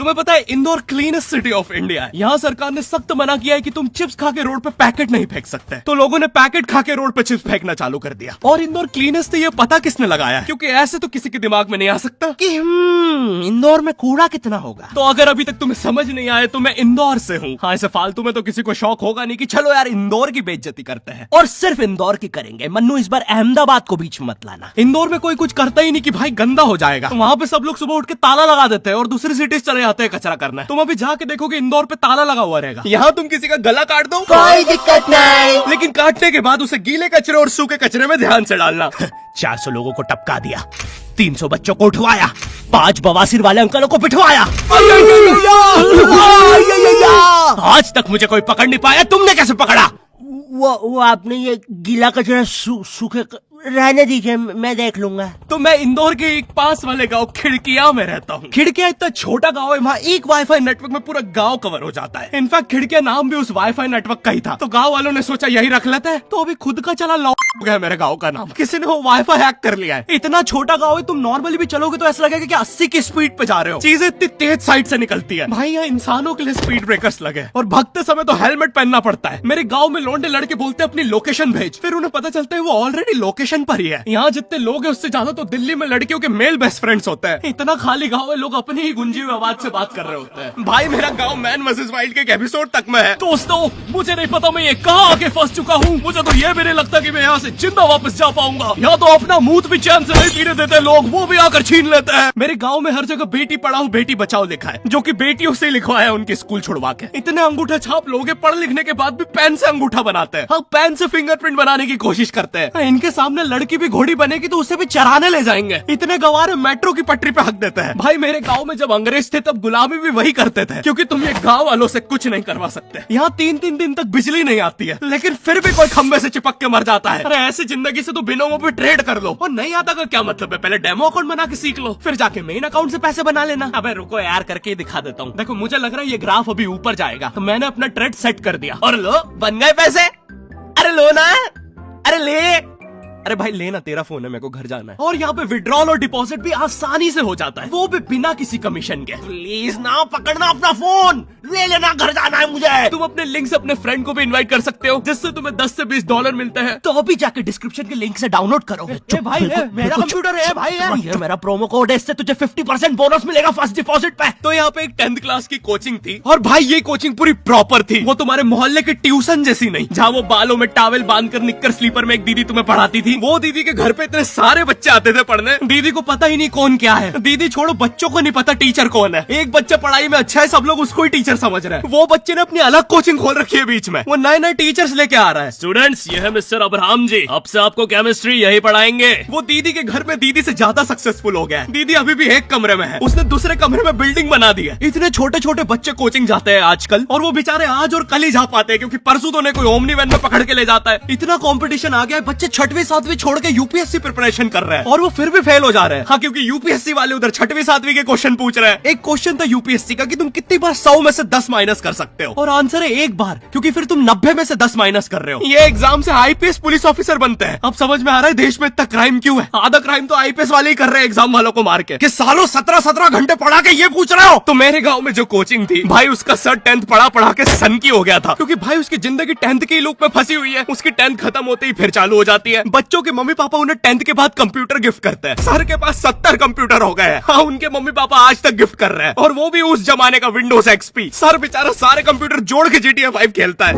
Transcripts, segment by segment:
तुम्हें पता है Indore cleanest city of India है। यहाँ सरकार ने सख्त मना किया है कि तुम चिप्स खा के रोड पे पैकेट नहीं फेंक सकते। तो लोगों ने पैकेट खा के रोड पे चिप्स फेंकना चालू कर दिया। और इंदौर क्लीनेस्ट ये पता किसने लगाया है? क्योंकि ऐसे तो किसी के दिमाग में नहीं आ सकता कि इंदौर में कूड़ा कितना होगा। तो अगर अभी तक तुम्हें समझ नहीं आया तो मैं इंदौर से हूँ। हाँ, ऐसे फालतू में तो किसी को शौक होगा नहीं कि चलो यार इंदौर की बेइज्जती करते हैं। और सिर्फ इंदौर की करेंगे। मन्नू, इस बार अहमदाबाद को बीच में मत लाना। इंदौर में कोई कुछ करता ही नहीं कि भाई गंदा हो जाएगा। तो वहाँ पे सब लोग सुबह उठ के ताला लगा देते हैं और दूसरी सिटीज चले जाते हैं कचरा करना। तुम अभी जाके देखोगे इंदौर पे ताला लगा हुआ रहेगा। यहाँ तुम किसी का गला काट दो कोई दिक्कत नहीं, लेकिन काटने के बाद उसे गीले कचरे और सूखे कचरे में ध्यान से डालना। 400 लोगों को टपका दिया, 300 बच्चों को उठवाया, 5 बवासीर वाले अंकलों को पिटवाया। आज तक मुझे कोई पकड़ नहीं पाया, तुमने कैसे पकड़ा? वो आपने ये गीला कचरा सूखे रहने दीजिए, मैं देख लूंगा। तो मैं इंदौर के एक पास वाले गांव खिड़किया में रहता हूँ। खिड़किया इतना छोटा गांव है, वहाँ एक वाईफाई नेटवर्क में पूरा गांव कवर हो जाता है। इनफैक्ट खिड़किया नाम भी उस वाईफाई नेटवर्क का ही था। तो गांव वालों ने सोचा यही रख लेते हैं। तो अभी खुद का चला लॉक हो गया मेरे गांव का नाम। किसी ने वो वाईफाई हैक कर लिया है। इतना छोटा गाँव है, तुम नॉर्मली भी चलोगे तो ऐसा लगेगा कि 80 की स्पीड पे जा रहे हो। चीजें इतनी तेज साइड से निकलती है। भाई यहाँ इंसानों के लिए स्पीड ब्रेकर्स लगे और भगते समय तो हेलमेट पहनना पड़ता है। मेरे गाँव में लौंडे लड़के बोलते अपनी लोकेशन भेज, फिर उन्हें पता चलता है वो ऑलरेडी लोकेशन पर ही है। यहाँ जितने लोग हैं उससे ज्यादा तो दिल्ली में लड़कियों के मेल बेस्ट फ्रेंड्स होते हैं। इतना खाली गांव है, लोग अपनी ही गुंजी हुई आवाज से बात कर रहे होते हैं। भाई मेरा गांव मैन वर्सेस वाइल्ड के एक एपिसोड तक में है। दोस्तों, मुझे नहीं पता मैं ये कहाँ आके फंस चुका हूँ। मुझे तो ये भी नहीं लगता कि मैं यहाँ से जिंदा वापस जा पाऊंगा। यहाँ तो अपना मुंह भी चैन से नहीं पीने देते लोग, वो भी आकर छीन लेते हैं। मेरे गाँव में हर जगह बेटी पढ़ाओ बेटी बचाओ लिखा है, जो की बेटियों से लिखवाया है उनके स्कूल छुड़वा के। इतने अंगूठा छाप लोग पढ़ लिखने के बाद भी पेन से अंगूठा बनाते हैं। हाँ, पेन से फिंगरप्रिंट बनाने की कोशिश करते हैं। इनके सामने लड़की भी घोड़ी बनेगी तो उसे भी चराने ले जाएंगे। इतने गवार मेट्रो की पटरी पे हक देते हैं। भाई मेरे गांव में जब अंग्रेज थे तब गुलामी भी वही करते थे, क्योंकि तुम ये गांव वालों से कुछ नहीं करवा सकते। यहाँ 3-3 दिन तक बिजली नहीं आती है, लेकिन फिर भी कोई खंबे से चिपक के मर जाता है। अरे ऐसी जिंदगी से तो बिनों पे ट्रेड कर लो। और नहीं आता का क्या मतलब है? पहले डेमो अकाउंट बना के सीख लो, फिर जाके मेन अकाउंट से पैसे बना लेना। अबे रुको यार, करके दिखा देता हूँ। देखो, मुझे लग रहा है ये ग्राफ अभी ऊपर जाएगा, तो मैंने अपना ट्रेड सेट कर दिया और लो बन गए पैसे। अरे लो ना, अरे ले। अरे भाई लेना, तेरा फोन है, मेरे को घर जाना है। और यहाँ पे विड्रॉल और डिपॉजिट भी आसानी से हो जाता है, वो भी बिना किसी कमीशन के। प्लीज ना पकड़ना अपना फोन, ले लेना, घर जाना है मुझे। तुम अपने लिंक से अपने फ्रेंड को भी इनवाइट कर सकते हो, जिससे तुम्हें 10 से 20 डॉलर मिलते हैं। तो अभी जाके डिस्क्रिप्शन के लिंक से डाउनलोड करो। भाई मेरा कंप्यूटर है भाई, ये मेरा प्रोमो कोड है, इससे तुझे 50% बोनस मिलेगा फर्स्ट डिपॉजिट पे। तो यहाँ पे एक 10th क्लास की कोचिंग थी, और भाई ये कोचिंग पूरी प्रॉपर थी। वो तुम्हारे मोहल्ले की ट्यूशन जैसी नहीं, जहाँ वो बालों में टावल बांधकर निक्कर स्लीपर में एक दीदी तुम्हें पढ़ाती थी। वो दीदी के घर पे इतने सारे बच्चे आते थे पढ़ने, दीदी को पता ही नहीं कौन क्या है। दीदी छोड़ो, बच्चों को नहीं पता टीचर कौन है। एक बच्चा पढ़ाई में अच्छा है, सब लोग उसको ही टीचर समझ रहे हैं। वो बच्चे ने अपनी अलग कोचिंग खोल रखी है बीच में, वो नए टीचर्स लेके आ रहा है। स्टूडेंट्स, ये है मिस्टर अब्राहम जी, अब से आपको केमिस्ट्री यही पढ़ाएंगे। वो दीदी के घर में दीदी से ज्यादा सक्सेसफुल हो गया है। दीदी अभी भी एक कमरे में है, उसने दूसरे कमरे में बिल्डिंग बना दी है। इतने छोटे छोटे बच्चे कोचिंग जाते हैं आजकल, और वो बेचारे आज और कल ही जा पाते हैं, क्योंकि परसों तो कोई ओमनी वैन में पकड़ के ले जाता है। इतना कंपटीशन आ गया है, बच्चे 6वीं 7वीं छोड़ के यूपीएससी प्रिपरेशन कर रहे हैं, और वो फिर भी फेल हो जा रहे हैं। हाँ, क्योंकि यूपीएससी वाले उधर 6वीं 7वीं के क्वेश्चन पूछ रहे हैं। एक क्वेश्चन था यूपीएससी का कि तुम कितनी बार 100 में से 10 माइनस कर सकते हो, और आंसर है एक बार, क्योंकि फिर तुम 90 में से 10 माइनस कर रहे हो। ये एग्जाम से आईपीएस पुलिस ऑफिसर बनते हैं। अब समझ में आ रहा है देश में इतना क्राइम क्यों है। आधा क्राइम तो आईपीएस वाले ही कर रहे हैं एग्जाम वालों को मार के, कि सालों 17-17 घंटे पढ़ा के ये पूछ रहे हो। तो मेरे गाँव में जो कोचिंग थी, भाई उसका सर 10th पढ़ा के सन की हो गया था, क्योंकि भाई उसकी जिंदगी 10th की लूप में फंसी हुई है। उसकी 10th खत्म होते ही फिर चालू हो जाती है। बच्चों के मम्मी पापा उन्हें 10th के बाद कंप्यूटर गिफ्ट करते हैं। सर के पास 70 कंप्यूटर हो गए हैं। हाँ, उनके मम्मी पापा आज तक गिफ्ट कर रहे हैं, और वो भी उस जमाने का विंडोज एक्सपी। सर बेचारा सारे कंप्यूटर जोड़ के GTA 5 खेलता है।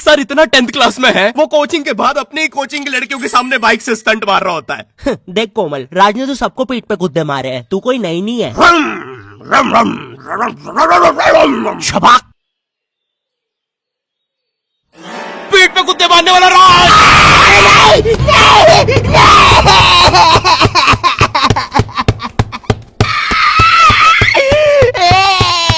सर इतना 10th क्लास में है, वो कोचिंग के बाद अपनी कोचिंग की लड़कियों के सामने बाइक से स्टंट मार रहा होता है। देख कोमल, राज ने तो सबको पीठ पे गुद्दे मारे हैं, तू कोई नई नहीं है। शबाक, पीठ पे कुत्ते मारने वाला राज।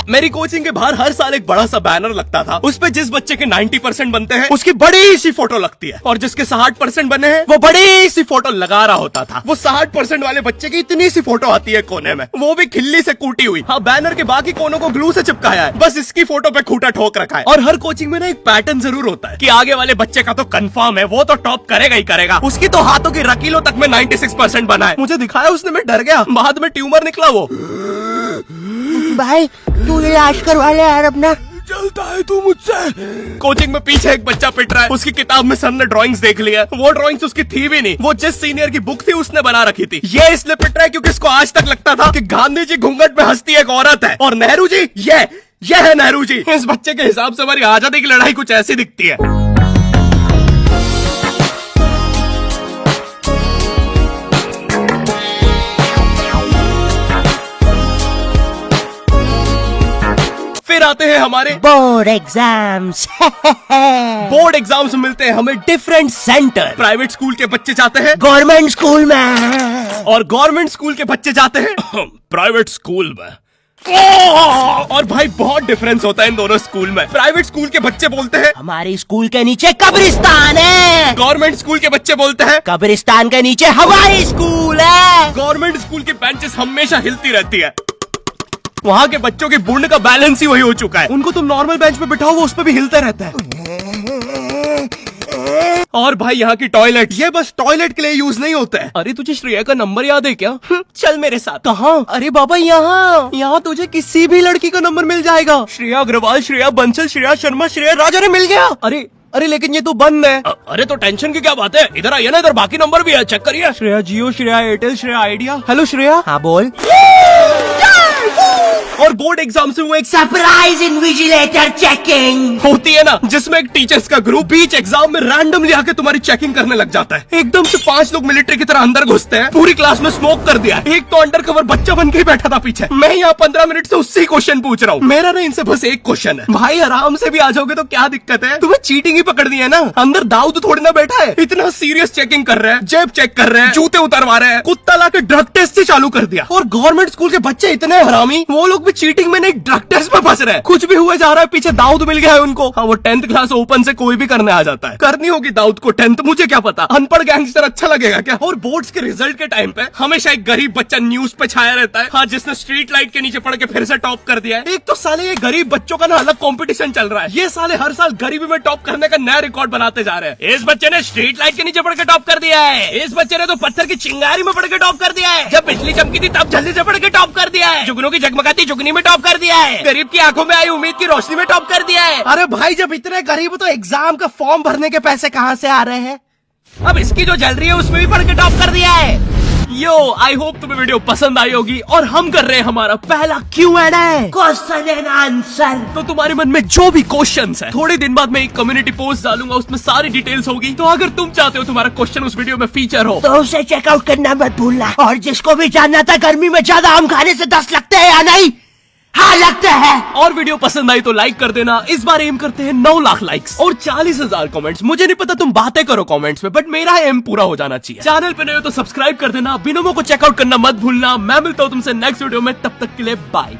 मेरी कोचिंग के बाहर हर साल एक बड़ा सा बैनर लगता था, उस पे जिस बच्चे के 90% बनते हैं उसकी बड़ी सी फोटो लगती है, और जिसके 60% बने हैं वो बड़ी सी फोटो लगा रहा होता था। वो 60% वाले बच्चे की इतनी सी फोटो आती है कोने में, वो भी खिल्ली से कूटी हुई। हाँ, बैनर के बाकी कोनों को ग्लू से चिपकाया है, बस इसकी फोटो पे खूंटा ठोक रखा है। और हर कोचिंग में ना एक पैटर्न जरूर होता है कि आगे वाले बच्चे का तो कंफर्म है, वो तो टॉप करेगा ही करेगा। उसकी तो हाथों की रकीलों तक में 96% बना है। मुझे दिखाया उसने, मैं डर गया, बाद में ट्यूमर निकला वो। भाई तू इलाज करवा ले यार अपना। चलता है तू मुझसे। कोचिंग में पीछे एक बच्चा पिट रहा है, उसकी किताब में सर ने ड्राइंग्स देख लिया। वो ड्राइंग्स उसकी थी भी नहीं, वो जिस सीनियर की बुक थी उसने बना रखी थी। ये इसलिए पिट रहा है क्योंकि इसको आज तक लगता था कि गांधी जी घूंघट में हंसती एक औरत है और नेहरू जी ये है नेहरू जी। इस बच्चे के हिसाब से हमारी आजादी की लड़ाई कुछ ऐसी दिखती है। फिर आते हैं हमारे बोर्ड एग्जाम्स। बोर्ड एग्जाम्स में मिलते हैं हमें डिफरेंट सेंटर। प्राइवेट स्कूल के बच्चे जाते हैं गवर्नमेंट स्कूल में और गवर्नमेंट स्कूल के बच्चे जाते हैं प्राइवेट स्कूल में। और भाई बहुत डिफरेंस होता है इन दोनों स्कूल में। प्राइवेट स्कूल के बच्चे बोलते हैं हमारी स्कूल के नीचे कब्रिस्तान है। गवर्नमेंट स्कूल के बच्चे बोलते हैं कब्रिस्तान के नीचे हमारी स्कूल है। गवर्नमेंट स्कूल की बेंचेस हमेशा हिलती रहती है। वहाँ के बच्चों की बुंड का बैलेंस ही वही हो चुका है। उनको तुम नॉर्मल बेंच पे बिठाओ वो उस पे भी हिलता रहता है। और भाई यहाँ की टॉयलेट, ये बस टॉयलेट के लिए यूज नहीं होता है। अरे तुझे श्रेया का नंबर याद है क्या? चल मेरे साथ। कहाँ? अरे बाबा यहाँ तुझे किसी भी लड़की का नंबर मिल जाएगा। श्रेया अग्रवाल, श्रेया बंसल, श्रेया शर्मा, श्रेया राजा ने मिल गया। अरे लेकिन ये तो बंद है। अरे तो टेंशन की क्या बात है, इधर आइए ना, इधर बाकी नंबर भी है, चेक करिए। श्रेया जियो, श्रेया एयरटेल, श्रेया आइडिया। हेलो श्रेया। हाँ बोल। और बोर्ड एग्जाम से वो एक सरप्राइज इन्विजिलेटर चेकिंग होती है ना, जिसमें एक टीचर्स का ग्रुप बीच एग्जाम में रैंडमली आके तुम्हारी चेकिंग करने लग जाता है। एकदम से 5 लोग मिलिट्री की तरह अंदर घुसते हैं, पूरी क्लास में स्मोक कर दिया। एक तो अंडर कवर बच्चा बन के ही बैठा था पीछे। मैं यहाँ 15 मिनट से उससे क्वेश्चन पूछ रहा हूँ। मेरा ना इनसे बस एक क्वेश्चन है, भाई आराम से भी आ जाओगे तो क्या दिक्कत है? तुम्हें चीटिंग ही पकड़नी है ना, अंदर दाऊद थोड़ी ना बैठा है। इतना सीरियस चेकिंग कर रहे हैं, जेब चेक कर रहे हैं, जूते उतरवा रहे हैं, कुत्ता लाके ड्रग टेस्ट से चालू कर दिया। और गवर्नमेंट स्कूल के बच्चे इतने हरामी, वो लोग भी चीटिंग में नहीं ड्रग टेस्ट में फंस रहे हैं। कुछ भी हुए जा रहा है, पीछे दाऊद मिल गया है उनको। हाँ वो 10th क्लास ओपन से कोई भी करने आ जाता है। करनी होगी दाऊद को 10th, मुझे क्या पता, अनपढ़ गैंगस्टर अच्छा लगेगा क्या? और बोर्ड्स के रिजल्ट के टाइम पे हमेशा एक गरीब बच्चा न्यूज पे छाया रहता है, हाँ, जिसने स्ट्रीट लाइट के नीचे पड़ के फिर से टॉप कर दिया है। एक तो साले ये गरीब बच्चों का ना अलग कंपटीशन चल रहा है। ये साले हर साल गरीबी में टॉप करने का नया रिकॉर्ड बनाते जा रहे हैं। इस बच्चे ने स्ट्रीट लाइट के नीचे पड़ के टॉप कर दिया है, इस बच्चे ने तो पत्थर की चिंगारी में पड़ के टॉप कर दिया है, जब बिजली चमकी थी तब जल्दी से पड़ के टॉप कर दिया है, जुगनों की जगमगाती जुगनी में टॉप कर दिया है, गरीब की आंखों में आई उम्मीद की रोशनी में टॉप कर दिया है। अरे भाई जब इतने गरीब हो तो एग्जाम का फॉर्म भरने के पैसे कहाँ से आ रहे हैं? अब इसकी जो जल रही है उसमें भी पढ़ के टॉप कर दिया है। यो आई होप तुम्हें वीडियो पसंद आई होगी और हम कर रहे हैं हमारा पहला Q&A, क्वेश्चन एंड आंसर। तो तुम्हारे मन में जो भी क्वेश्चंस है, थोड़े दिन बाद मैं एक कम्युनिटी पोस्ट डालूंगा, उसमें सारी डिटेल्स होगी। तो अगर तुम चाहते हो तुम्हारा क्वेश्चन उस वीडियो में फीचर हो तो उसे चेकआउट करना मत भूलना। और जिसको भी जानना था गर्मी में ज्यादा आम खाने से 10 लगते हैं या नहीं, हाँ लगते हैं। और वीडियो पसंद आई तो लाइक कर देना। इस बार एम करते हैं 9 लाख लाइक्स और 40,000 कमेंट्स। मुझे नहीं पता तुम बातें करो कमेंट्स में, बट मेरा एम पूरा हो जाना चाहिए। चैनल पे नए हो तो सब्सक्राइब कर देना, बिनोमो को चेकआउट करना मत भूलना। मैं मिलता हूँ तुमसे नेक्स्ट वीडियो में, तब तक के लिए बाय।